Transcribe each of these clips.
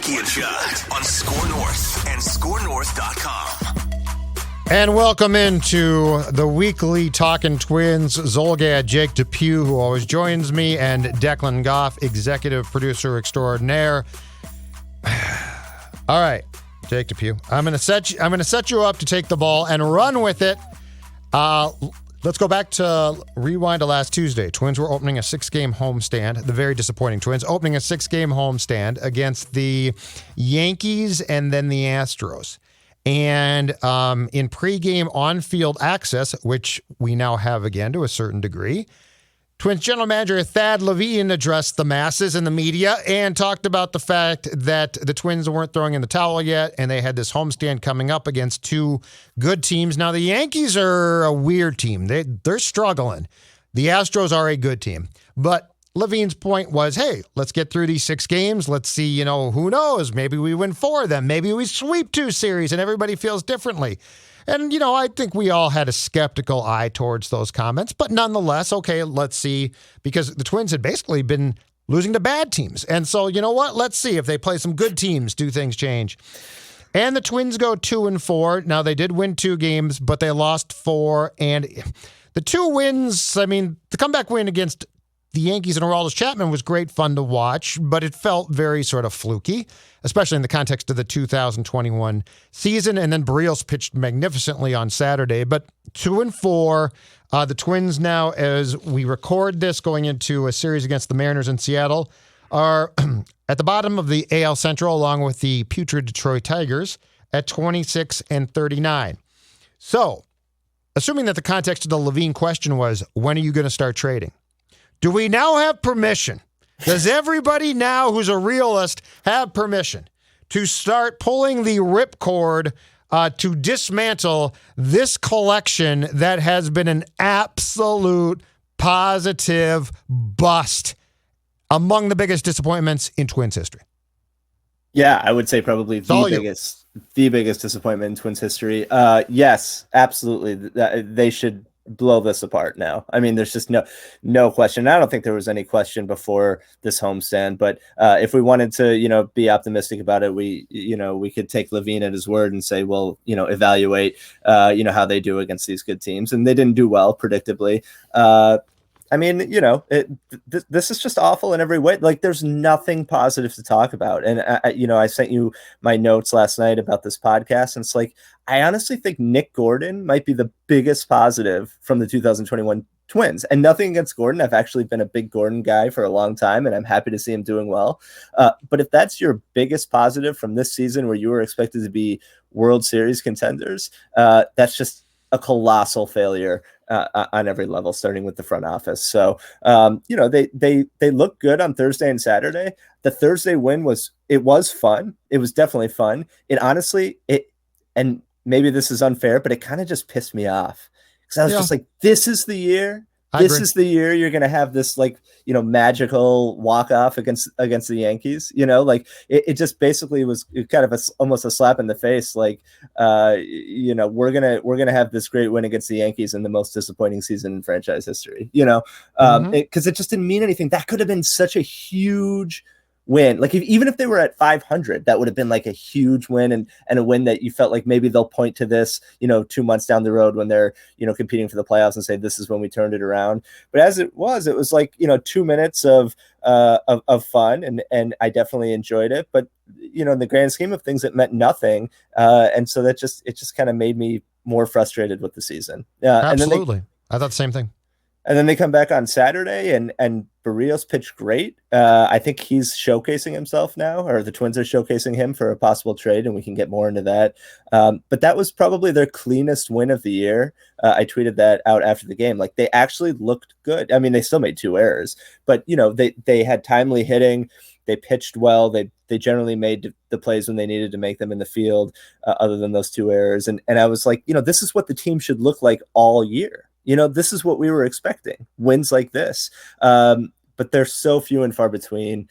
Mackey and Judd on Score North and ScoreNorth.com. And welcome into the weekly Talkin' Twins. Zolgad, Jake Depew, who always joins me, and Declan Goff, executive producer extraordinaire. All right, Jake Depew, I'm going to set you up to take the ball and run with it. Let's go back to rewind to last Tuesday. Twins were opening a 6-game homestand. The very disappointing Twins opening a 6-game homestand against the Yankees and then the Astros. And in pregame on-field access, which we now have again to a certain degree, Twins general manager Thad Levine addressed the masses and the media and talked about the fact that the Twins weren't throwing in the towel yet, and they had this homestand coming up against two good teams. Now, the Yankees are a weird team. They're struggling. The Astros are a good team. But Levine's point was, hey, let's get through these 6 games. Let's see, who knows? Maybe we win 4 of them. Maybe we sweep 2 series and everybody feels differently. And, I think we all had a skeptical eye towards those comments. But nonetheless, okay, let's see. Because the Twins had basically been losing to bad teams. And so, you know what? Let's see if they play some good teams. Do things change? And the Twins go 2-4. Now, they did win 2 games, but they lost 4. And the 2 wins, the comeback win against the Yankees and Aroldis Chapman was great fun to watch, but it felt very sort of fluky, especially in the context of the 2021 season. And then Berrios pitched magnificently on Saturday. But 2-4, the Twins now, as we record this, going into a series against the Mariners in Seattle, are at the bottom of the AL Central, along with the putrid Detroit Tigers at 26-39. So, assuming that the context of the Levine question was, when are you going to start trading? Do we now have permission? Does everybody now who's a realist have permission to start pulling the ripcord to dismantle this collection that has been an absolute positive bust, among the biggest disappointments in Twins history? Yeah, I would say probably the biggest disappointment in Twins history. Yes, absolutely. They should blow this apart now. There's just no question. I don't think there was any question before this homestand, but if we wanted to, be optimistic about it, we could take Levine at his word and say, well, evaluate, how they do against these good teams. And they didn't do well, predictably. This is just awful in every way. Like, there's nothing positive to talk about. And I sent you my notes last night about this podcast, and it's like, I honestly think Nick Gordon might be the biggest positive from the 2021 Twins. And nothing against Gordon. I've actually been a big Gordon guy for a long time, and I'm happy to see him doing well. But if that's your biggest positive from this season, where you were expected to be World Series contenders, that's just a colossal failure on every level, starting with the front office. So, they look good on Thursday and Saturday. The Thursday win was fun. It was definitely fun. And maybe this is unfair, but it kind of just pissed me off, because I was just like, this is the year. This is the year you're going to have this, magical walk-off against the Yankees. It just basically was kind of almost a slap in the face. We're going to have this great win against the Yankees in the most disappointing season in franchise history, because it just didn't mean anything. That could have been such a huge win. Even if they were at 500, that would have been a huge win, and a win that you felt like maybe they'll point to this, 2 months down the road when they're, competing for the playoffs, and say, this is when we turned it around. But as it was 2 minutes of fun, and I definitely enjoyed it. But, in the grand scheme of things, it meant nothing. And so it just kind of made me more frustrated with the season. Absolutely. I thought the same thing. And then they come back on Saturday, and Berrios pitched great. I think he's showcasing himself now, or the Twins are showcasing him for a possible trade, and we can get more into that. But that was probably their cleanest win of the year. I tweeted that out after the game. They actually looked good. They still made 2 errors, but they had timely hitting. They pitched well. They generally made the plays when they needed to make them in the field, other than those 2 errors. And I was like, this is what the team should look like all year. This is what we were expecting, wins like this. But they're so few and far between.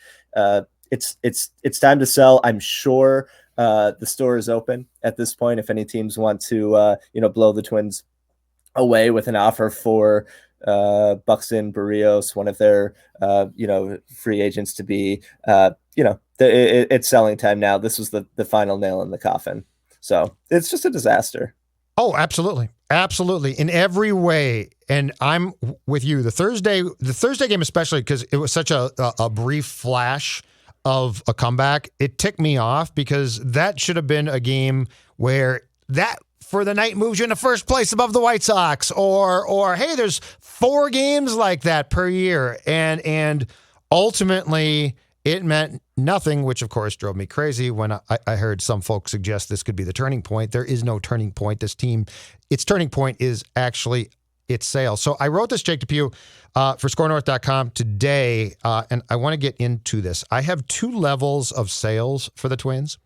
It's time to sell. I'm sure the store is open at this point. If any teams want to, blow the Twins away with an offer for Buxton, Berrios, one of their, free agents to be, it's selling time now. This was the final nail in the coffin. So it's just a disaster. Oh, absolutely. Absolutely. In every way. And I'm with you. The Thursday game, especially because it was such a brief flash of a comeback, it ticked me off because that should have been a game where that for the night moves you into first place above the White Sox, or hey, there's 4 games like that per year. And ultimately it meant nothing, which of course drove me crazy when I heard some folks suggest this could be the turning point. There is no turning point. This team, its turning point is actually its sales. So I wrote this, Jake DePew, for scorenorth.com today, and I want to get into this. I have 2 levels of sales for the Twins.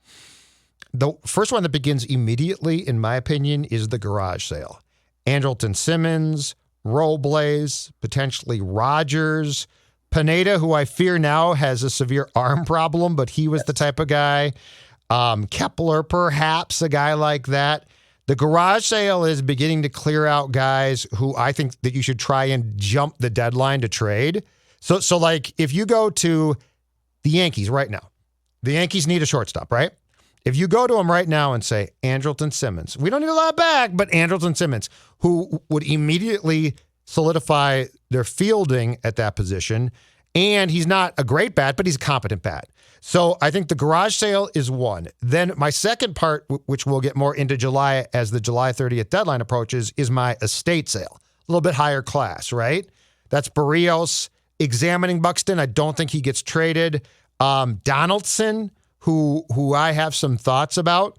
The first one that begins immediately, in my opinion, is the garage sale. Andrelton Simmons, Robles, potentially Rogers, Pineda, who I fear now has a severe arm problem, but he was the type of guy. Kepler, perhaps, a guy like that. The garage sale is beginning to clear out guys who I think that you should try and jump the deadline to trade. So like if you go to the Yankees right now, the Yankees need a shortstop, right? If you go to them right now and say, Andrelton Simmons, we don't need a lot back, but Andrelton Simmons, who would immediately solidify their fielding at that position. And he's not a great bat, but he's a competent bat. So I think the garage sale is one. Then my second part, which we'll get more into July as the July 30th deadline approaches, is my estate sale. A little bit higher class, right? That's Berrios examining Buxton. I don't think he gets traded. Donaldson, who I have some thoughts about.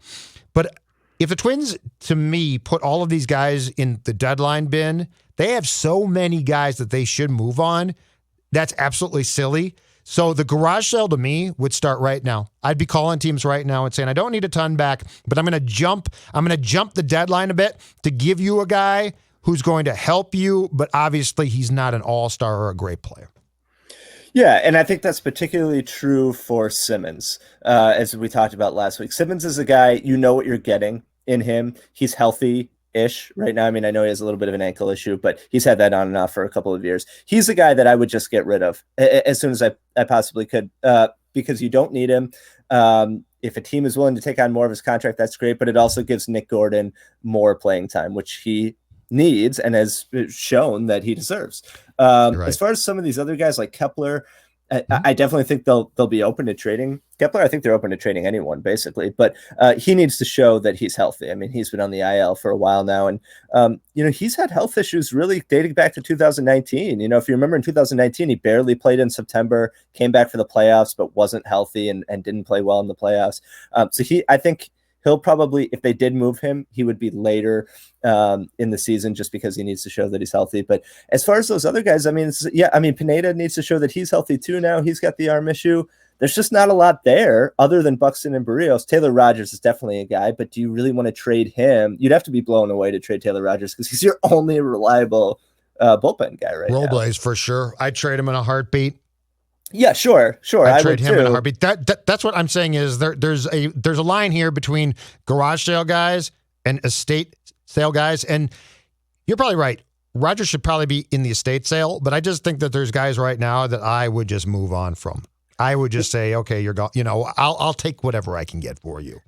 But if the Twins, to me, put all of these guys in the deadline bin, they have so many guys that they should move on. That's absolutely silly. So the garage sale to me would start right now. I'd be calling teams right now and saying, I don't need a ton back, but I'm going to jump the deadline a bit to give you a guy who's going to help you, but obviously he's not an all-star or a great player. Yeah, and I think that's particularly true for Simmons, as we talked about last week. Simmons is a guy, you know what you're getting in him. He's healthy-ish right now. I mean, I know he has a little bit of an ankle issue, but he's had that on and off for a couple of years. He's a guy that I would just get rid of as soon as I possibly could, because you don't need him. If a team is willing to take on more of his contract, that's great, but it also gives Nick Gordon more playing time, which he needs and has shown that he deserves. Right. As far as some of these other guys like Kepler, I definitely think they'll be open to trading Kepler. I think they're open to trading anyone basically, but he needs to show that he's healthy. I mean, he's been on the IL for a while now, and he's had health issues really dating back to 2019. If you remember in 2019, he barely played in September, came back for the playoffs, but wasn't healthy and didn't play well in the playoffs. I think he'll probably, if they did move him, he would be later in the season just because he needs to show that he's healthy. But as far as those other guys, Pineda needs to show that he's healthy too now. He's got the arm issue. There's just not a lot there other than Buxton and Berrios. Taylor Rogers is definitely a guy, but do you really want to trade him? You'd have to be blown away to trade Taylor Rogers because he's your only reliable bullpen guy right now. Robles for sure. I'd trade him in a heartbeat. Yeah, sure. I'd trade him in a heartbeat. That's what I'm saying is there's a line here between garage sale guys and estate sale guys, and you're probably right. Rogers should probably be in the estate sale, but I just think that there's guys right now that I would just move on from. I would just say, okay, you're gone. I'll take whatever I can get for you.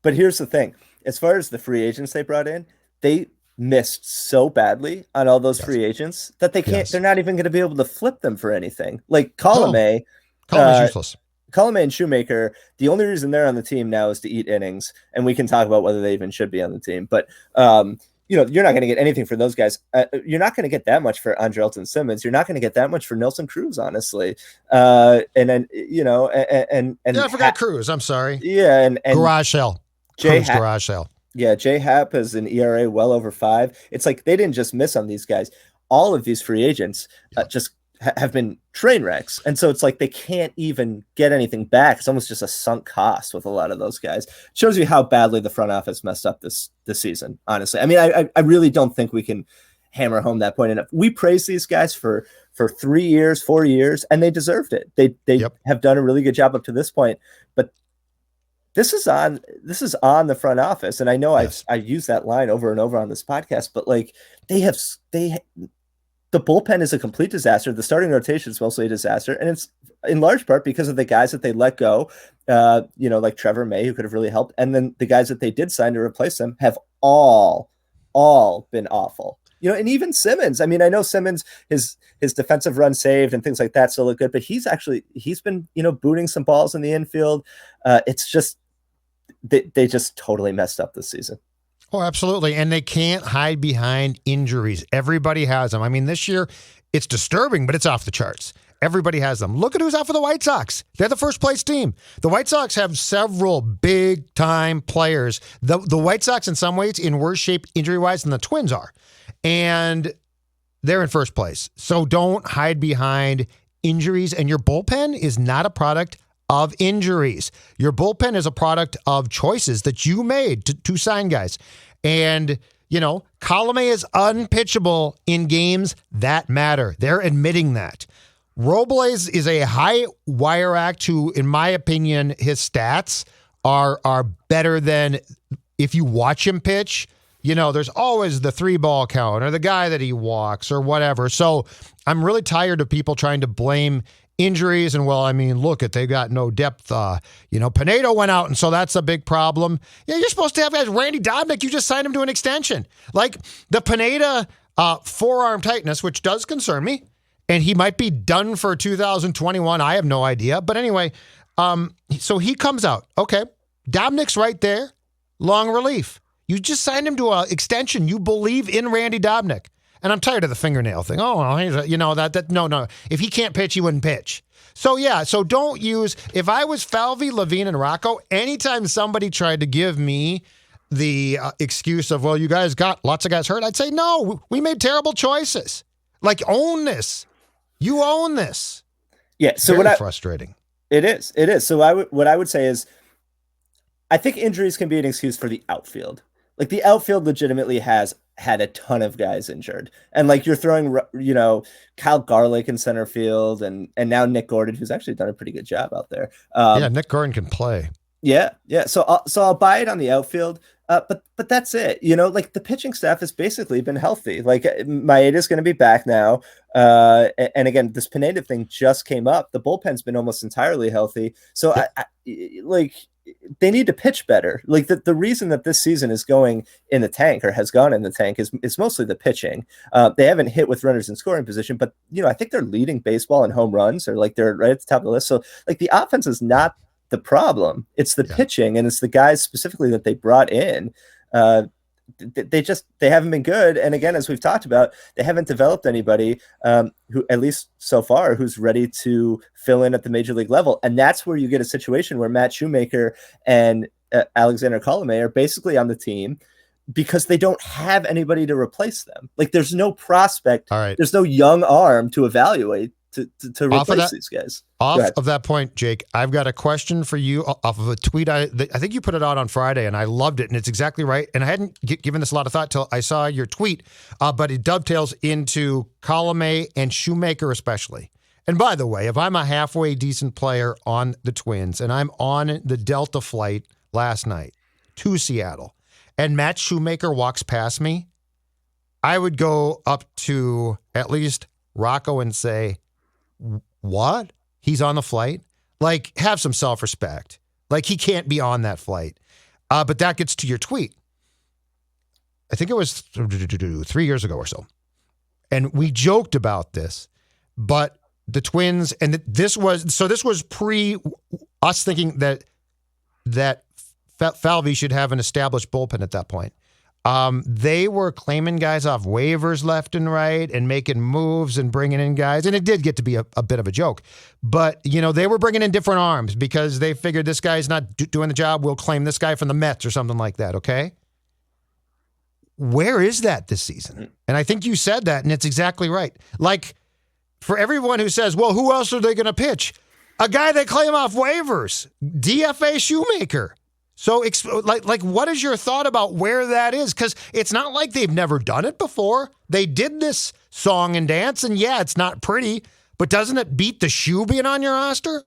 But here's the thing: as far as the free agents they brought in, they missed so badly on all those free agents that they can't. They're not even going to be able to flip them for anything. Like Colome, Colome's useless. Colome and Shoemaker, the only reason they're on the team now is to eat innings, and we can talk about whether they even should be on the team. But you're not going to get anything for those guys. You're not going to get that much for Andrelton Simmons. You're not going to get that much for Nelson Cruz, honestly. And then I forgot Cruz. I'm sorry. Yeah, and garage sale. Garage sale. Yeah, J Happ has an ERA well over 5. It's like they didn't just miss on these guys. All of these free agents just have been train wrecks. And so it's like they can't even get anything back. It's almost just a sunk cost with a lot of those guys. It shows you how badly the front office messed up this season, honestly. I mean, I really don't think we can hammer home that point enough. We praise these guys for 3 years, 4 years, and they deserved it. They have done a really good job up to this point. But this is on the front office, and I know I've used that line over and over on this podcast, but like the bullpen is a complete disaster. The starting rotation is mostly a disaster, and it's in large part because of the guys that they let go, like Trevor May, who could have really helped, and then the guys that they did sign to replace them have all been awful. And even Simmons. I mean, I know Simmons, his defensive run saved and things like that still look good, but he's been booting some balls in the infield. It's just they just totally messed up this season. Oh, absolutely. And they can't hide behind injuries. Everybody has them. I mean, this year it's disturbing, but it's off the charts. Everybody has them. Look at who's out for the White Sox. They're the first place team. The White Sox have several big time players. The White Sox in some ways in worse shape injury wise than the Twins are. And they're in first place. So don't hide behind injuries. And your bullpen is not a product of injuries. Your bullpen is a product of choices that you made to sign guys. And, Colome is unpitchable in games that matter. They're admitting that. Robles is a high wire act who, in my opinion, his stats are better than if you watch him pitch. There's always the 3-ball count or the guy that he walks or whatever. So I'm really tired of people trying to blame injuries and, they got no depth. Pinedo went out, and so that's a big problem. Yeah, you're supposed to have guys. Randy Dobnak, you just signed him to an extension. Like the Pineda forearm tightness, which does concern me, and he might be done for 2021. I have no idea. But anyway, so he comes out. Okay, Dobnak's right there, long relief. You just signed him to an extension. You believe in Randy Dobnak. And I'm tired of the fingernail thing. Oh, no. If he can't pitch, he wouldn't pitch. So, so don't use, if I was Falvey, Levine, and Rocco, anytime somebody tried to give me the excuse of, you guys got lots of guys hurt, I'd say, no, we made terrible choices. Like, own this. You own this. Yeah, so Very frustrating. It is. So what I would say is, I think injuries can be an excuse for the outfield. Like the outfield legitimately has had a ton of guys injured, and like you're throwing, Kyle Garlick in center field, and now Nick Gordon, who's actually done a pretty good job out there. Nick Gordon can play. Yeah. So I'll buy it on the outfield, but that's it. Like the pitching staff has basically been healthy. Like Maeda's going to be back now, and again, this Pineda thing just came up. The bullpen's been almost entirely healthy, so they need to pitch better. Like the reason that this season is going in the tank or has gone in the tank is mostly the pitching. They haven't hit with runners in scoring position, but I think they're leading baseball in home runs, or like they're right at the top of the list. So like the offense is not the problem. It's the pitching, and it's the guys specifically that they brought in. They haven't been good. And again, as we've talked about, they haven't developed anybody who, at least so far, who's ready to fill in at the major league level. And that's where you get a situation where Matt Shoemaker and Alexander Colome are basically on the team because they don't have anybody to replace them. Like there's no prospect. All right. There's no young arm to evaluate to replace these guys. Off of that point, Jake, I've got a question for you off of a tweet. I think you put it out on Friday, and I loved it, and it's exactly right. And I hadn't given this a lot of thought till I saw your tweet, but it dovetails into Colome and Shoemaker especially. And by the way, if I'm a halfway decent player on the Twins, and I'm on the Delta flight last night to Seattle, and Matt Shoemaker walks past me, I would go up to at least Rocco and say, what? He's on the flight? Like, have some self-respect. Like, he can't be on that flight. But that gets to your tweet. I think it was 3 years ago or so. And we joked about this, but the Twins, and this was pre us thinking that Falvey should have an established bullpen at that point. They were claiming guys off waivers left and right and making moves and bringing in guys. And it did get to be a bit of a joke. But, they were bringing in different arms because they figured this guy's not doing the job. We'll claim this guy from the Mets or something like that, okay? Where is that this season? And I think you said that, and it's exactly right. Like, for everyone who says, well, who else are they going to pitch? A guy they claim off waivers, DFA Shoemaker. So, what is your thought about where that is? Because it's not like they've never done it before. They did this song and dance, and yeah, it's not pretty, but doesn't it beat the shoe being on your roster?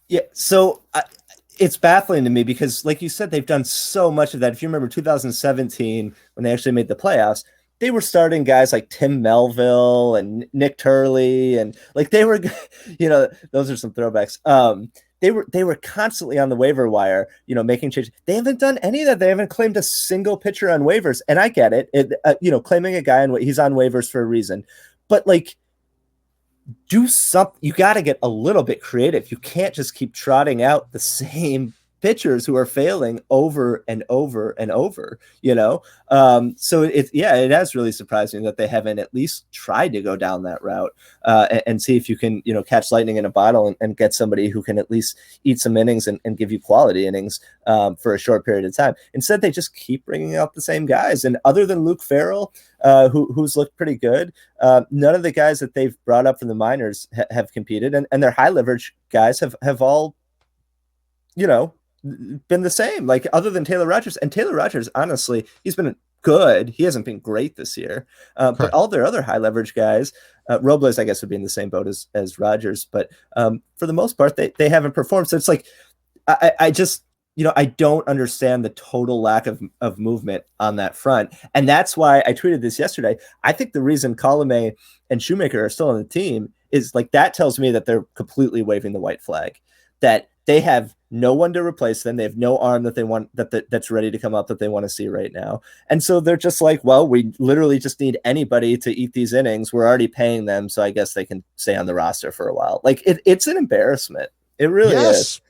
Yeah, so it's baffling to me because, like you said, they've done so much of that. If you remember 2017, when they actually made the playoffs, they were starting guys like Tim Melville and Nick Turley, and like they were, those are some throwbacks. They were constantly on the waiver wire, making changes. They haven't done any of that. They haven't claimed a single pitcher on waivers, and I get it. Claiming a guy he's on waivers for a reason, but like, do something. You got to get a little bit creative. You can't just keep trotting out the same pitchers who are failing over and over and over, so it has really surprised me that they haven't at least tried to go down that route and see if you can, catch lightning in a bottle and get somebody who can at least eat some innings and give you quality innings for a short period of time. Instead, they just keep bringing out the same guys. And other than Luke Farrell, who's looked pretty good, none of the guys that they've brought up from the minors have competed, and their high leverage guys have all, been the same, like other than Taylor Rogers. And Taylor Rogers, honestly, he's been good. He hasn't been great this year. But all their other high leverage guys, Robles, I guess, would be in the same boat as Rogers. But for the most part, they haven't performed. So it's like, I just, I don't understand the total lack of movement on that front. And that's why I tweeted this yesterday. I think the reason Colome and Shoemaker are still on the team is like, that tells me that they're completely waving the white flag, that they have no one to replace them. They have no arm that they want that's ready to come up that they want to see right now. And so they're just like, well, we literally just need anybody to eat these innings. We're already paying them, so I guess they can stay on the roster for a while. Like it's an embarrassment. It really is.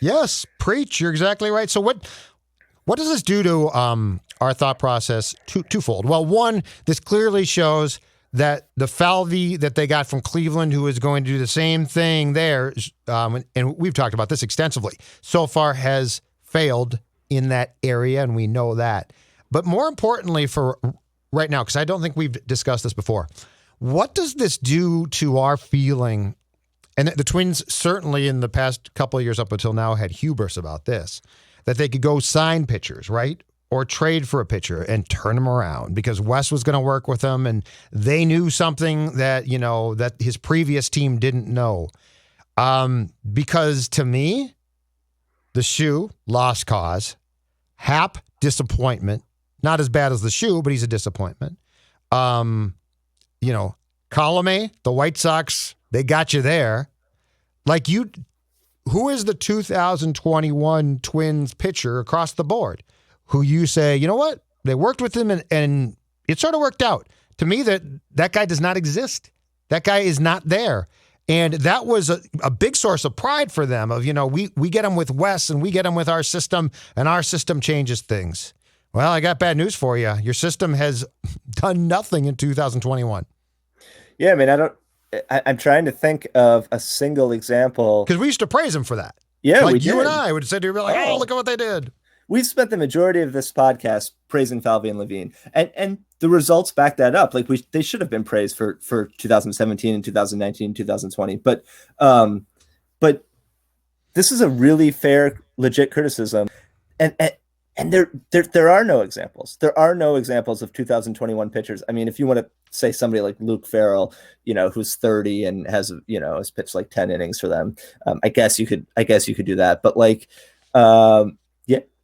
Yes, preach. You're exactly right. So what does this do to our thought process? Twofold. Well, one, this clearly shows that the Falvey that they got from Cleveland, who is going to do the same thing there, and we've talked about this extensively, so far has failed in that area, and we know that. But more importantly for right now, because I don't think we've discussed this before, what does this do to our feeling? And the Twins certainly in the past couple of years up until now had hubris about this, that they could go sign pitchers, right? Or trade for a pitcher and turn him around because Wes was going to work with them and they knew something that, that his previous team didn't know. Because to me, the shoe, lost cause, Hap, disappointment, not as bad as the shoe, but he's a disappointment. Colome, the White Sox, they got you there. Like who is the 2021 Twins pitcher across the board? Who you say, you know what? They worked with him and it sort of worked out. To me, that guy does not exist. That guy is not there. And that was a big source of pride for them of, we get him with Wes and we get him with our system and our system changes things. Well, I got bad news for you. Your system has done nothing in 2021. Yeah, I mean, I'm trying to think of a single example. Because we used to praise him for that. Yeah, like we did. You and I would say to you, like, oh, look at what they did. We've spent the majority of this podcast praising Falvey and Levine, and the results back that up. Like they should have been praised for 2017 and 2019, 2020. But this is a really fair, legit criticism, and there are no examples. There are no examples of 2021 pitchers. I mean, if you want to say somebody like Luke Farrell, who's 30 and has pitched like 10 innings for them, I guess you could do that. But like,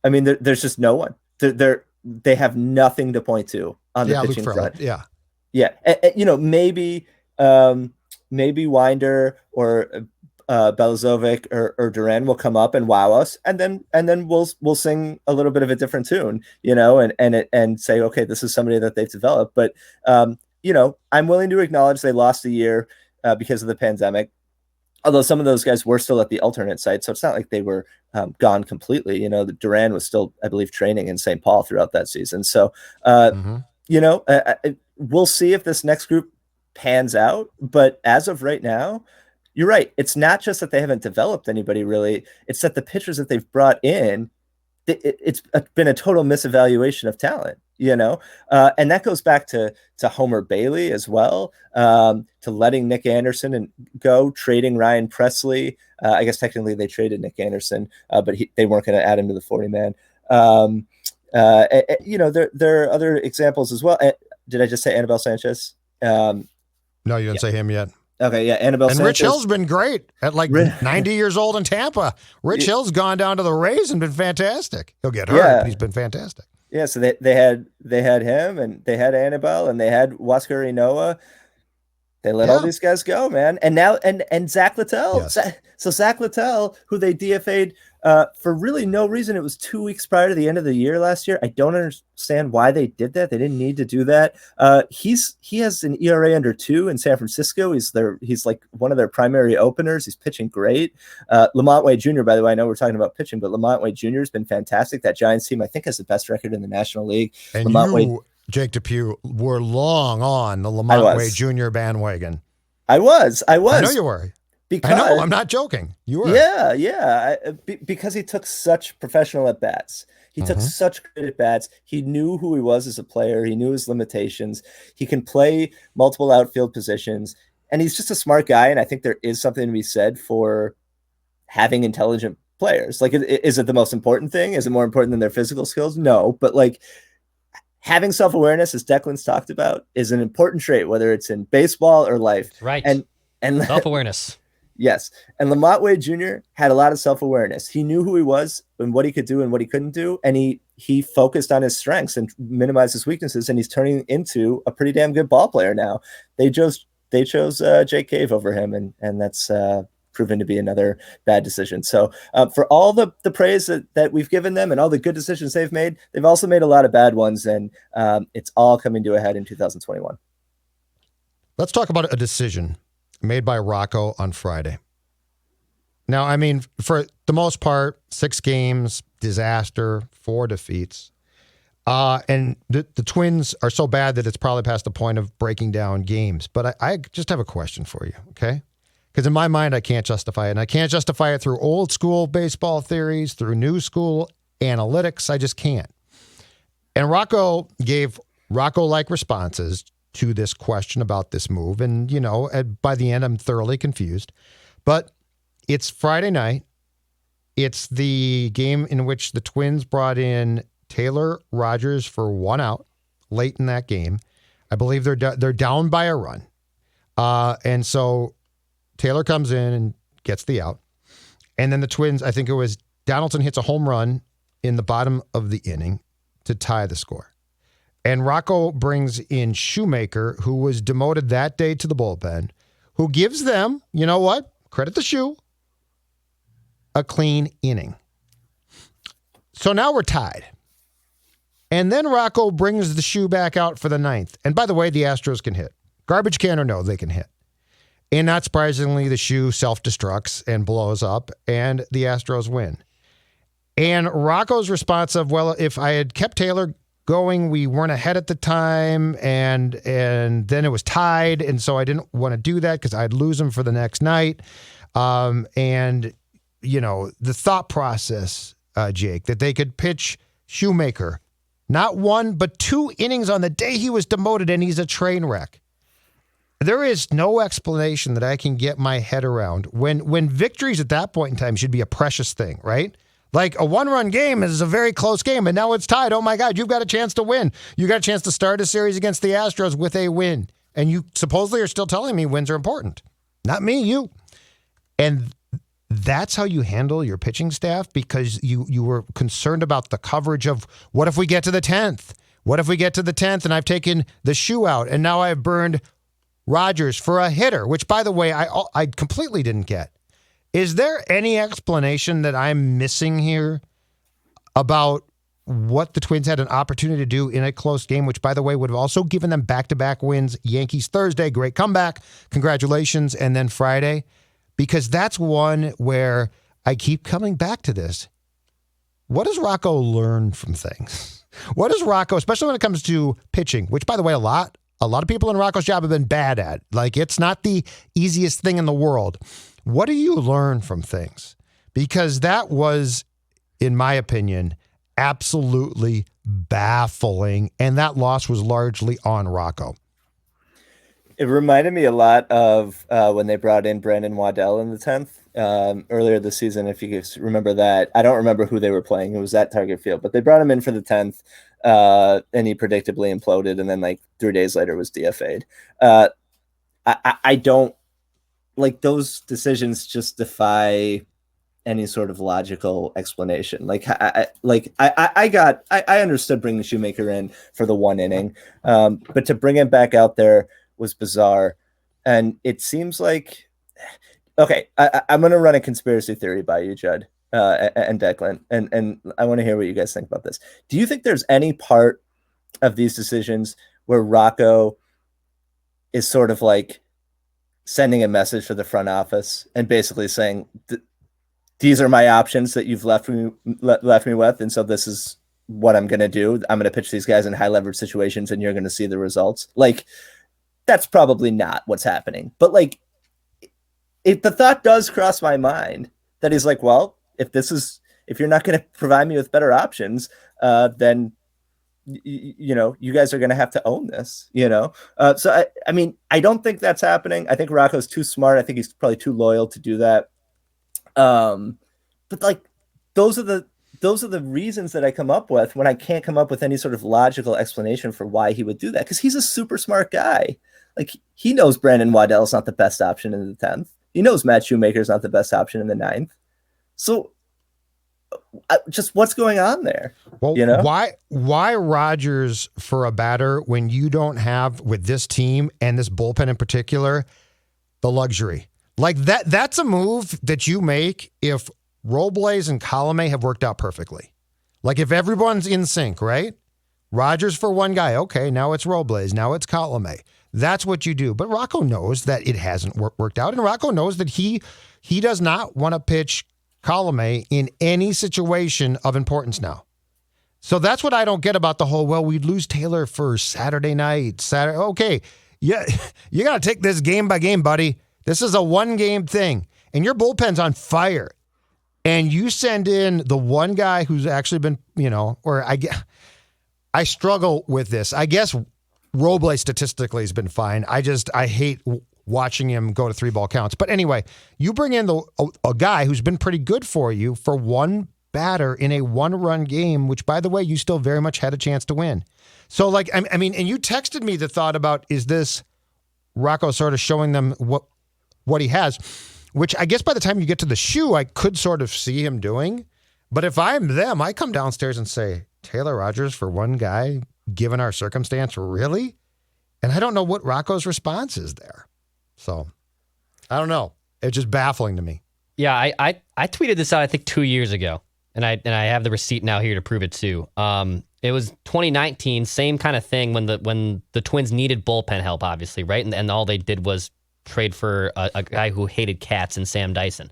I mean, there's just no one. They have nothing to point to on the pitching front. Yeah. Maybe Winder or Belazovic or Duran will come up and wow us, and then we'll sing a little bit of a different tune, and say, okay, this is somebody that they've developed. But I'm willing to acknowledge they lost a year because of the pandemic. Although some of those guys were still at the alternate site, so it's not like they were gone completely. Duran was still, I believe, training in St. Paul throughout that season. So, we'll see if this next group pans out. But as of right now, you're right. It's not just that they haven't developed anybody really. It's that the pitchers that they've brought in, it's been a total misevaluation of talent. And that goes back to Homer Bailey as well, to letting Nick Anderson go, trading Ryan Presley. I guess technically they traded Nick Anderson, but they weren't going to add him to the 40-man. There are other examples as well. Did I just say Anibal Sanchez? No, you didn't say him yet. Okay, yeah, Anibal Sanchez. And Rich Hill's been great at 90 years old in Tampa. Rich Hill's gone down to the Rays and been fantastic. He'll get hurt, but he's been fantastic. Yeah, so they had him, and they had Annabelle, and they had Huascar Ynoa. They let all Yeah. these guys go, man. And now and Zach Littell. Yes. So Zach Littell, who they DFA'd for really no reason. It was 2 weeks prior to the end of the year last year. I don't understand why they did that. They didn't need to do that. He has an ERA under 2 in San Francisco. He's like one of their primary openers. He's pitching great. Lamont Wade Jr., by the way, I know we're talking about pitching, but Lamont Wade Jr. has been fantastic. That Giants team, I think, has the best record in the National League. And Lamont Wade, Jake DePew, were long on the Lamont Wade Jr. bandwagon. I was. I know you were. Because, I know. I'm not joking. You were. Yeah. Because he took such professional at bats. He took such great at bats. He knew who he was as a player. He knew his limitations. He can play multiple outfield positions, and he's just a smart guy. And I think there is something to be said for having intelligent players. Like, is it the most important thing? Is it more important than their physical skills? No, but like, having self-awareness, as Declan's talked about, is an important trait, whether it's in baseball or life. Right. And self-awareness. Yes. And Lamont Wade Jr. had a lot of self-awareness. He knew who he was and what he could do and what he couldn't do. And he focused on his strengths and minimized his weaknesses. And he's turning into a pretty damn good ball player now. They chose Jake Cave over him. And that's proven to be another bad decision. So for all the praise that we've given them and all the good decisions they've made, they've also made a lot of bad ones. And it's all coming to a head in 2021. Let's talk about a decision made by Rocco on Friday. Now, I mean, for the most part, 6 games, disaster, 4 defeats. And the Twins are so bad that it's probably past the point of breaking down games. But I just have a question for you, okay? Because in my mind, I can't justify it. And I can't justify it through old school baseball theories, through new school analytics. I just can't. And Rocco gave Rocco-like responses to this question about this move. And, you know, by the end, I'm thoroughly confused. But it's Friday night. It's the game in which the Twins brought in Taylor Rogers for 1 out late in that game. I believe they're down by a run. And so Taylor comes in and gets the out. And then the Twins, I think it was Donaldson hits a home run in the bottom of the inning to tie the score. And Rocco brings in Shoemaker, who was demoted that day to the bullpen, who gives them, you know what? Credit the Shoe, a clean inning. So now we're tied. And then Rocco brings the Shoe back out for the 9th. And by the way, the Astros can hit. Garbage can or no, they can hit. And not surprisingly, the Shoe self-destructs and blows up, and the Astros win. And Rocco's response of, well, if I had kept Taylor going, we weren't ahead at the time, and then it was tied, and so I didn't want to do that because I'd lose him for the next night. And, you know, the thought process, Jake, that they could pitch Shoemaker, not 1, but 2 innings on the day he was demoted, and he's a train wreck. There is no explanation that I can get my head around when victories at that point in time should be a precious thing, right? Like a 1-run game is a very close game, and now it's tied. Oh my God, you've got a chance to win. You got a chance to start a series against the Astros with a win. And you supposedly are still telling me wins are important. Not me, you. And that's how you handle your pitching staff, because you were concerned about the coverage of what if we get to the 10th? What if we get to the 10th and I've taken the Shoe out and now I've burned Rogers for a hitter, which, by the way, I completely didn't get. Is there any explanation that I'm missing here about what the Twins had an opportunity to do in a close game, which, by the way, would have also given them back-to-back wins? Yankees Thursday, great comeback. Congratulations. And then Friday, because that's one where I keep coming back to this. What does Rocco learn from things? What does Rocco, especially when it comes to pitching, which, by the way, a lot of people in Rocco's job have been bad at. Like, it's not the easiest thing in the world. What do you learn from things? Because that was, in my opinion, absolutely baffling. And that loss was largely on Rocco. It reminded me a lot of when they brought in Brandon Waddell in the 10th earlier this season. If you guys remember that, I don't remember who they were playing. It was at Target Field, but they brought him in for the 10th. And he predictably imploded, and then like 3 days later was DFA'd. I don't like those decisions. Just defy any sort of logical explanation. I understood bringing Shoemaker in for the 1 inning, but to bring him back out there was bizarre. And it seems like, okay, I'm going to run a conspiracy theory by you, Judd, and Declan, and I want to hear what you guys think about this. Do you think there's any part of these decisions where Rocco is sort of like sending a message for the front office and basically saying, these are my options that you've left me with, and so this is what I'm going to do. I'm going to pitch these guys in high leverage situations, and you're going to see the results. Like, that's probably not what's happening. But like, if the thought does cross my mind that he's like, well, if you're not going to provide me with better options, then you guys are going to have to own this, So I mean, I don't think that's happening. I think Rocco's too smart. I think he's probably too loyal to do that. But like, those are the reasons that I come up with when I can't come up with any sort of logical explanation for why he would do that. Because he's a super smart guy. Like, he knows Brandon Waddell is not the best option in the 10th. He knows Matt Shoemaker is not the best option in the 9th. So just what's going on there? Well, why Rogers for a batter when you don't have, with this team and this bullpen in particular, the luxury? Like, that's a move that you make if Robles and Colome have worked out perfectly. Like, if everyone's in sync, right? Rogers for one guy. Okay, now it's Robles. Now it's Colome. That's what you do. But Rocco knows that it hasn't worked out. And Rocco knows that he does not want to pitch Colome in any situation of importance now. So that's what I don't get about the whole, well, we'd lose Taylor for Saturday night. Okay, yeah, you got to take this game by game, buddy. This is a one-game thing. And your bullpen's on fire. And you send in the one guy who's actually been, I struggle with this. I guess Robles statistically has been fine. I hate watching him go to 3-ball counts. But anyway, you bring in a guy who's been pretty good for you for one batter in a 1-run game, which, by the way, you still very much had a chance to win. So, like, I mean, and you texted me the thought about, is this Rocco sort of showing them what he has, which I guess by the time you get to the shoe, I could sort of see him doing. But if I'm them, I come downstairs and say, Taylor Rogers for one guy, given our circumstance, really? And I don't know what Rocco's response is there. So, I don't know. It's just baffling to me. Yeah, I tweeted this out, I think, 2 years ago, and I have the receipt now here to prove it too. It was 2019, same kind of thing when the Twins needed bullpen help, obviously, right? And all they did was trade for a guy who hated cats and Sam Dyson.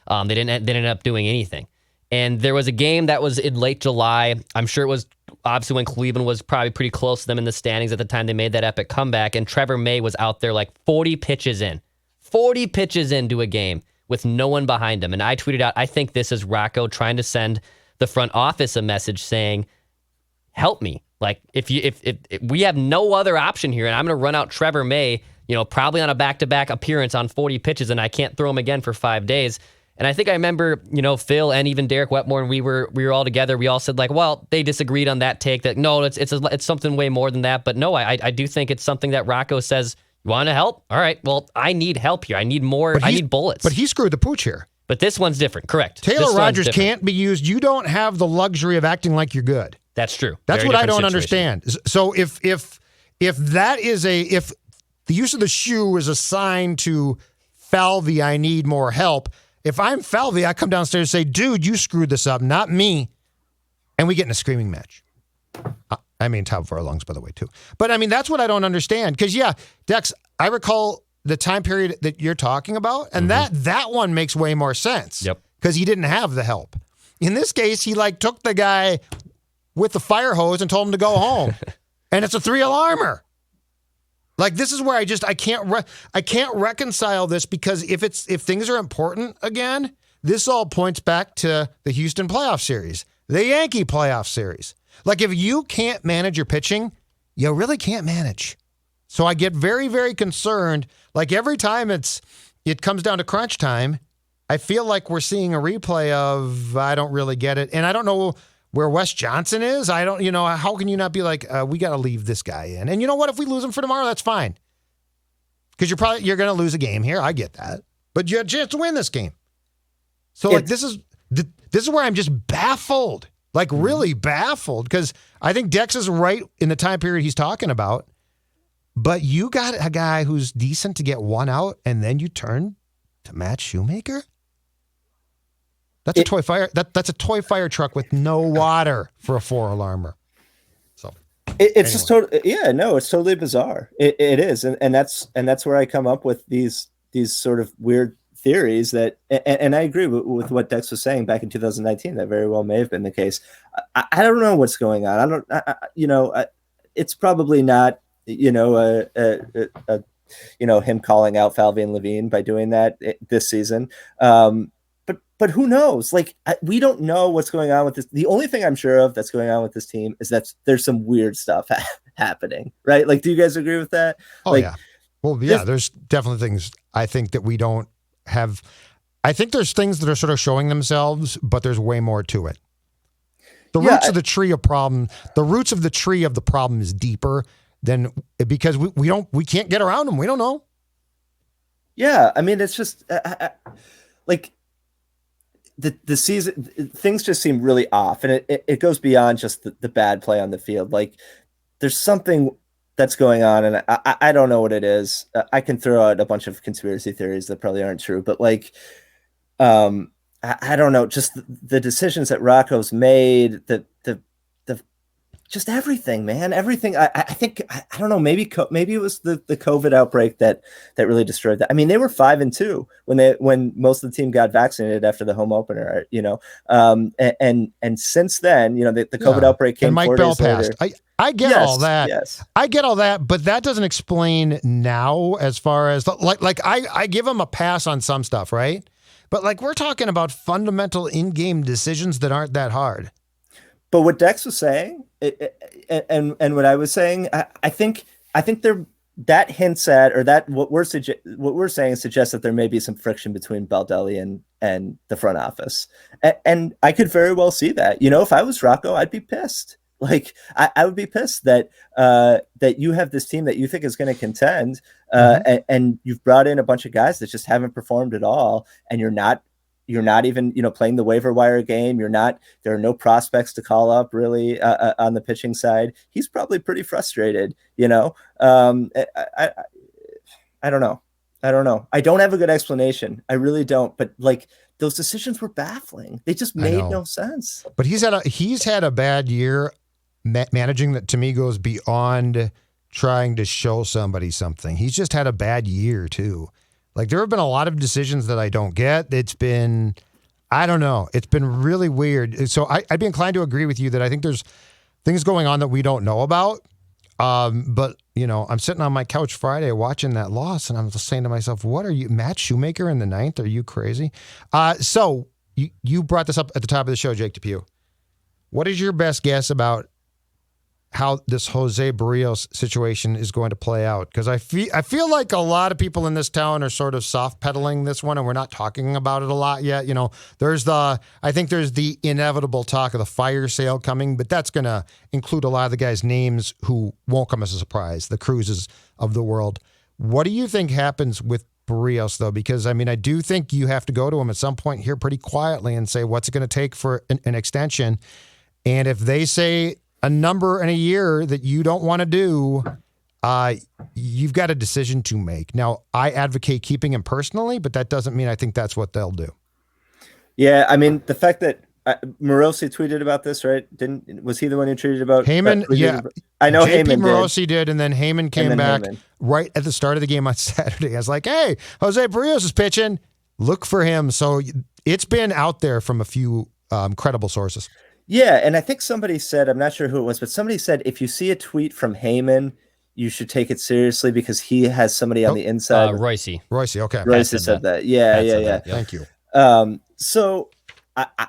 They didn't end up doing anything. And there was a game that was in late July. I'm sure it was obviously when Cleveland was probably pretty close to them in the standings at the time they made that epic comeback. And Trevor May was out there like 40 pitches into a game with no one behind him. And I tweeted out, I think this is Rocco trying to send the front office a message saying, help me. Like, if we have no other option here, and I'm going to run out Trevor May, probably on a back-to-back appearance on 40 pitches, and I can't throw him again for 5 days. And I think I remember, Phil and even Derek Wetmore, and we were all together. We all said, like, well, they disagreed on that take that no, it's something way more than that. But no, I do think it's something that Rocco says, you want to help? All right, well, I need help here. I need more. I need bullets. But he screwed the pooch here. But this one's different. Correct. Taylor Rogers can't be used. You don't have the luxury of acting like you're good. That's true. That's what I don't understand. So if that is if the use of the shoe is a sign to Falvey, I need more help. If I'm Falvey, I come downstairs and say, dude, you screwed this up, not me. And we get in a screaming match. I mean, Tom Furlong's, by the way, too. But, I mean, that's what I don't understand. Because, yeah, Dex, I recall the time period that you're talking about, and that one makes way more sense. Yep. Because he didn't have the help. In this case, he, took the guy with the fire hose and told him to go home. And it's a 3-alarmer. This is where I can't reconcile this, because if things are important again, this all points back to the Houston playoff series, the Yankee playoff series. If you can't manage your pitching, you really can't manage. So I get very, very concerned. Every time it comes down to crunch time, I feel like we're seeing a replay of, I don't really get it. And I don't know where Wes Johnson is. I don't, how can you not be like, we got to leave this guy in? And you know what? If we lose him for tomorrow, that's fine. Because you're going to lose a game here. I get that. But you had a chance to win this game. So like this is where I'm just baffled, like really baffled, because I think Dex is right in the time period he's talking about. But you got a guy who's decent to get one out, and then you turn to Matt Shoemaker. That's a toy fire. That's a toy fire truck with no water for a 4-alarmer. So it's just totally, it's totally bizarre. It is, and that's where I come up with these sort of weird theories that, and I agree with what Dex was saying back in 2019. That very well may have been the case. I don't know what's going on. It's probably not, him calling out Falvey and Levine by doing that this season. But who knows? Like, we don't know what's going on with this. The only thing I'm sure of that's going on with this team is that there's some weird stuff happening, right? Like, do you guys agree with that? Oh, yeah. Well, yeah, there's definitely things I think that we don't have. I think there's things that are sort of showing themselves, but there's way more to it. The roots of the tree of problem, the roots of the tree of the problem is deeper than, because we can't get around them. We don't know. Yeah. I mean, it's just like the season, things just seem really off, and it goes beyond just the bad play on the field. Like, there's something that's going on, and I don't know what it is. I can throw out a bunch of conspiracy theories that probably aren't true, but like, I don't know, just the decisions that Rocco's made, the just everything, man, everything. I think, I don't know, maybe it was the COVID outbreak that really destroyed that. I mean, they were 5-2 when most of the team got vaccinated after the home opener, and since then, the COVID outbreak came. And Mike 4 Bell days later. passed. I get all that. Yes. I get all that, but that doesn't explain now as far as like I give him a pass on some stuff, right? But like, we're talking about fundamental in-game decisions that aren't that hard. But what Dex was saying, and what I was saying, I think that hints at, or that what we're saying suggests that there may be some friction between Baldelli and the front office, and I could very well see that. If I was Rocco, I'd be pissed. Like, I would be pissed that you have this team that you think is going to contend, and you've brought in a bunch of guys that just haven't performed at all, and you're not even, playing the waiver wire game. There are no prospects to call up really on the pitching side. He's probably pretty frustrated, I don't know. I don't have a good explanation. I really don't. But like, those decisions were baffling. They just made no sense. But he's had a bad year managing that, to me, goes beyond trying to show somebody something. He's just had a bad year too. Like, there have been a lot of decisions that I don't get. It's been, I don't know. It's been really weird. So I'd be inclined to agree with you that I think there's things going on that we don't know about. But, I'm sitting on my couch Friday watching that loss, and I'm just saying to myself, what are you, Matt Shoemaker in the 9th? Are you crazy? So you brought this up at the top of the show, Jake DePew. What is your best guess about how this Jose Berrios situation is going to play out? Because I feel like a lot of people in this town are sort of soft pedaling this one, and we're not talking about it a lot yet. I think there's the inevitable talk of the fire sale coming, but that's going to include a lot of the guys' names who won't come as a surprise, the Cruzes of the world. What do you think happens with Berrios, though? Because, I mean, I do think you have to go to him at some point here pretty quietly and say, what's it going to take for an extension? And if they say a number in a year that you don't want to do, you've got a decision to make. Now, I advocate keeping him personally, but that doesn't mean I think that's what they'll do. Yeah, I mean, the fact that Morosi tweeted about this, right? Was he the one who tweeted about Heyman? Yeah, I know JP Heyman Morosi did, and then Heyman came back right at the start of the game on Saturday. I was like, "Hey, Jose Berrios is pitching. Look for him." So it's been out there from a few credible sources. Yeah, and I think somebody said, I'm not sure who it was, but somebody said if you see a tweet from Heyman, you should take it seriously because he has somebody on the inside. Royce, okay. Royce said that. Yeah. Thank you. So I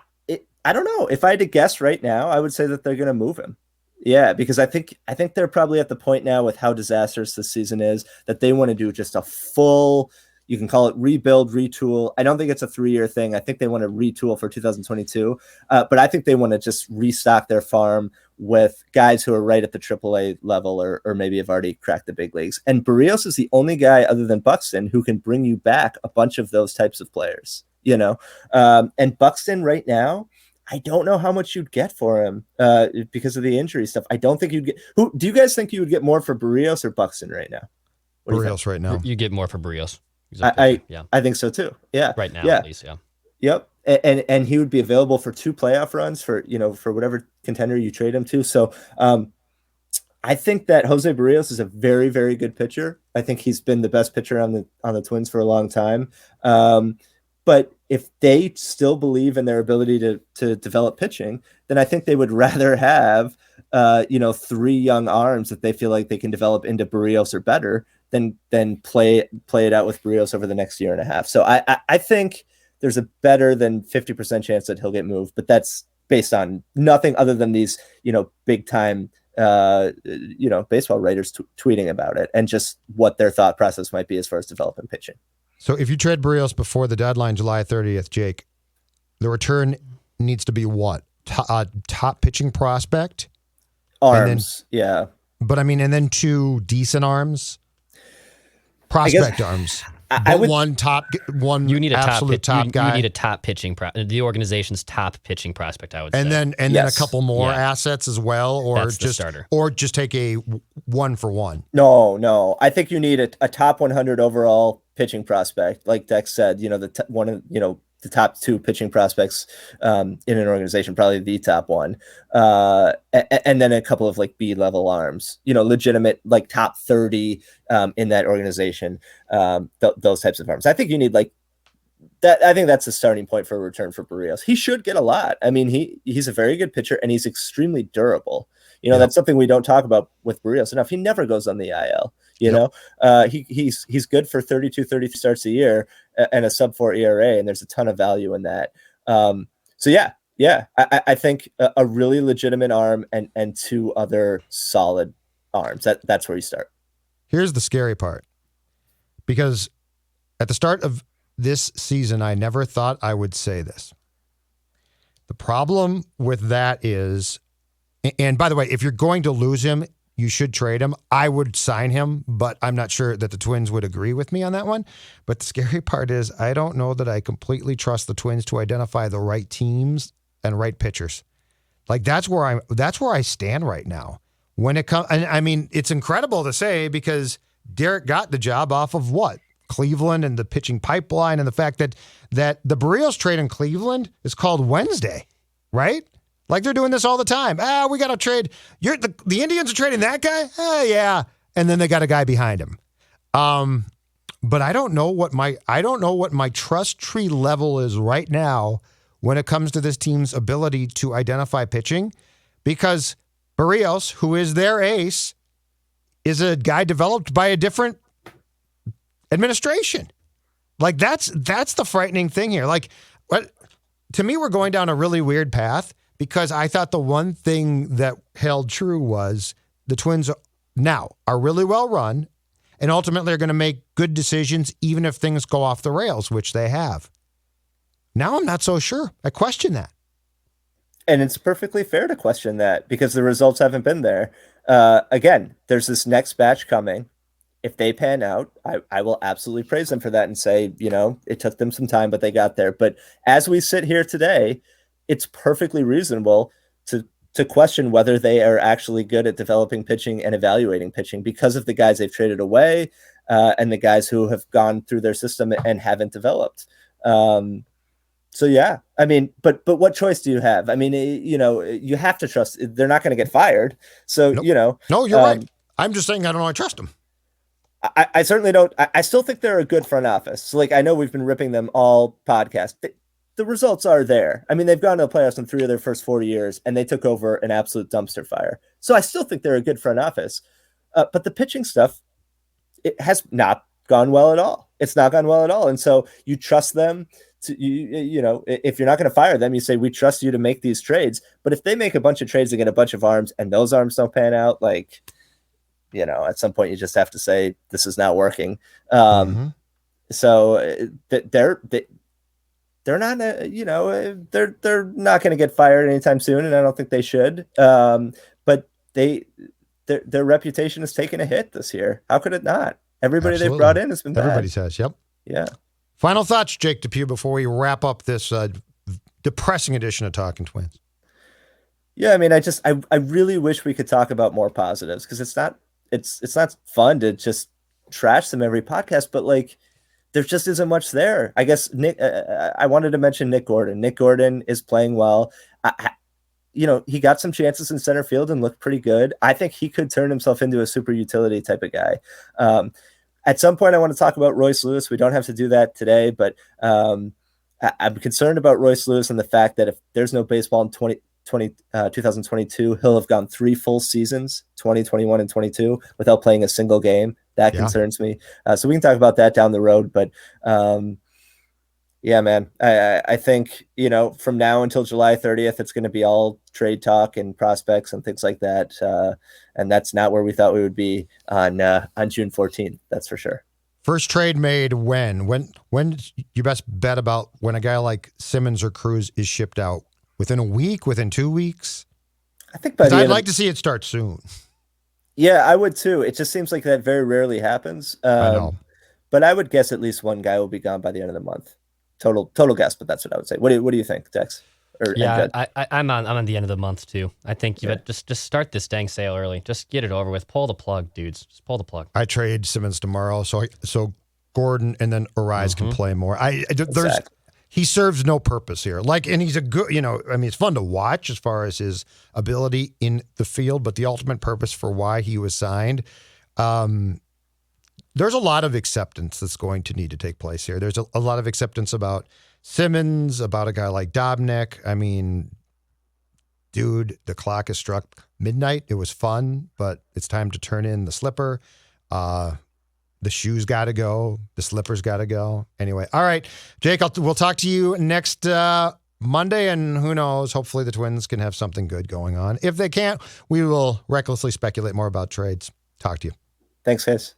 don't know. If I had to guess right now, I would say that they're going to move him. Yeah, because I think they're probably at the point now with how disastrous this season is that they want to do just a full, you can call it rebuild, retool. I don't think it's a 3-year thing. I think they want to retool for 2022. But I think they want to just restock their farm with guys who are right at the AAA level or maybe have already cracked the big leagues. And Berrios is the only guy other than Buxton who can bring you back a bunch of those types of players. And Buxton right now, I don't know how much you'd get for him because of the injury stuff. I don't think you'd get. Who do you guys think you would get more for Berrios or Buxton right now? Berrios right now. You get more for Berrios. I think so too. Yeah, right now at least. Yeah. Yep. And he would be available for 2 playoff runs for whatever contender you trade him to. So I think that Jose Berrios is a very, very good pitcher. I think he's been the best pitcher on the Twins for a long time. But if they still believe in their ability to develop pitching, then I think they would rather have 3 young arms that they feel like they can develop into Berrios or better than play it out with Berrios over the next year and a half. So I think there's a better than 50% chance that he'll get moved, but that's based on nothing other than these, big time, baseball writers tweeting about it and just what their thought process might be as far as developing pitching. So if you trade Berrios before the deadline, July 30th, Jake, the return needs to be what? Top pitching prospect? Arms, yeah. But I mean, and then 2 decent arms? Prospect arms. I would, you need a absolute top guy. You need a top pitching the organization's top pitching prospect, I would say. And then a couple more assets as well, or that's just the starter. Or just take a 1-for-1. No. I think you need a top 100 overall pitching prospect, like Dex said. The top 2 pitching prospects in an organization, probably the top one, and then a couple of like B-level arms, legitimate like top 30 in that organization, those types of arms. I think you need like that. I think that's the starting point for a return for Berrios. He should get a lot. I mean, he's a very good pitcher and he's extremely durable. That's something we don't talk about with Berrios enough. He never goes on the IL. He's good for 32, 33 starts a year and a sub-4 ERA, and there's a ton of value in that. I think a really legitimate arm and 2 other solid arms. That's where you start. Here's the scary part, because at the start of this season, I never thought I would say this. The problem with that is, and by the way, if you're going to lose him, you should trade him. I would sign him, but I'm not sure that the Twins would agree with me on that one. But the scary part is I don't know that I completely trust the Twins to identify the right teams and right pitchers. Like that's where I stand right now. When it comes, and I mean, it's incredible to say because Derek got the job off of what? Cleveland and the pitching pipeline and the fact that the Berrios trade in Cleveland is called Wednesday, right? Like they're doing this all the time. We got to trade. The Indians are trading that guy? Yeah. And then they got a guy behind him. But I don't know what my trust tree level is right now when it comes to this team's ability to identify pitching, because Berrios, who is their ace, is a guy developed by a different administration. Like that's the frightening thing here. Like, to me, we're going down a really weird path. Because I thought the one thing that held true was the Twins now are really well run and ultimately are going to make good decisions even if things go off the rails, which they have. Now I'm not so sure. I question that. And it's perfectly fair to question that because the results haven't been there. Again, there's this next batch coming. If they pan out, I will absolutely praise them for that and say, it took them some time, but they got there. But as we sit here today, it's perfectly reasonable to question whether they are actually good at developing pitching and evaluating pitching because of the guys they've traded away and the guys who have gone through their system and haven't developed. So yeah, I mean, but what choice do you have? I mean, you have to trust. They're not going to get fired. So nope. No, you're right. I'm just saying I don't know. I trust them. I certainly don't. I still think they're a good front office. So like I know we've been ripping them all podcast. The results are there. I mean, they've gone to the playoffs in 3 of their first 4 years, and they took over an absolute dumpster fire. So I still think they're a good front office. But the pitching stuff, it has not gone well at all. It's not gone well at all. And so you trust them to, if you're not going to fire them, you say, we trust you to make these trades. But if they make a bunch of trades to get a bunch of arms and those arms don't pan out, like, at some point you just have to say, this is not working. So they're not, they're not going to get fired anytime soon, and I don't think they should. But their reputation has taken a hit this year. How could it not? Everybody Absolutely. They've brought in has been bad. Everybody says, yep. Yeah. Final thoughts, Jake Depew, before we wrap up this depressing edition of Talking Twins. Yeah, I mean, I really wish we could talk about more positives, because it's not fun to just trash them every podcast, but like there just isn't much there. I guess Nick, I wanted to mention Nick Gordon. Nick Gordon is playing well. He got some chances in center field and looked pretty good. I think he could turn himself into a super utility type of guy. At some point, I want to talk about Royce Lewis. We don't have to do that today, but I'm concerned about Royce Lewis and the fact that if there's no baseball in 2022, he'll have gone 3 full seasons, 2021 and 22, without playing a single game. That concerns me. So we can talk about that down the road. But yeah, man, I think, from now until July 30th, it's going to be all trade talk and prospects and things like that. And that's not where we thought we would be on June 14th. That's for sure. First trade made when? When's your best bet about when a guy like Simmons or Cruz is shipped out? Within a week? Within 2 weeks? I think I'd like to see it start soon. Yeah, I would too. It just seems like that very rarely happens. I know. But I would guess at least one guy will be gone by the end of the month. Total guess, but that's what I would say. What do you think, Dex? I'm on the end of the month too. I think you just start this dang sale early. Just get it over with. Pull the plug, dudes. Just pull the plug. I trade Simmons tomorrow, so Gordon and then Arise can play more. He serves no purpose here. And he's a good, it's fun to watch as far as his ability in the field, but the ultimate purpose for why he was signed, there's a lot of acceptance that's going to need to take place here. There's a lot of acceptance about Simmons, about a guy like Dobnik. I mean, dude, the clock has struck midnight. It was fun, but it's time to turn in the slipper. The shoes got to go. The slippers got to go. Anyway, all right, Jake, we'll talk to you next Monday, and who knows, hopefully the Twins can have something good going on. If they can't, we will recklessly speculate more about trades. Talk to you. Thanks, guys.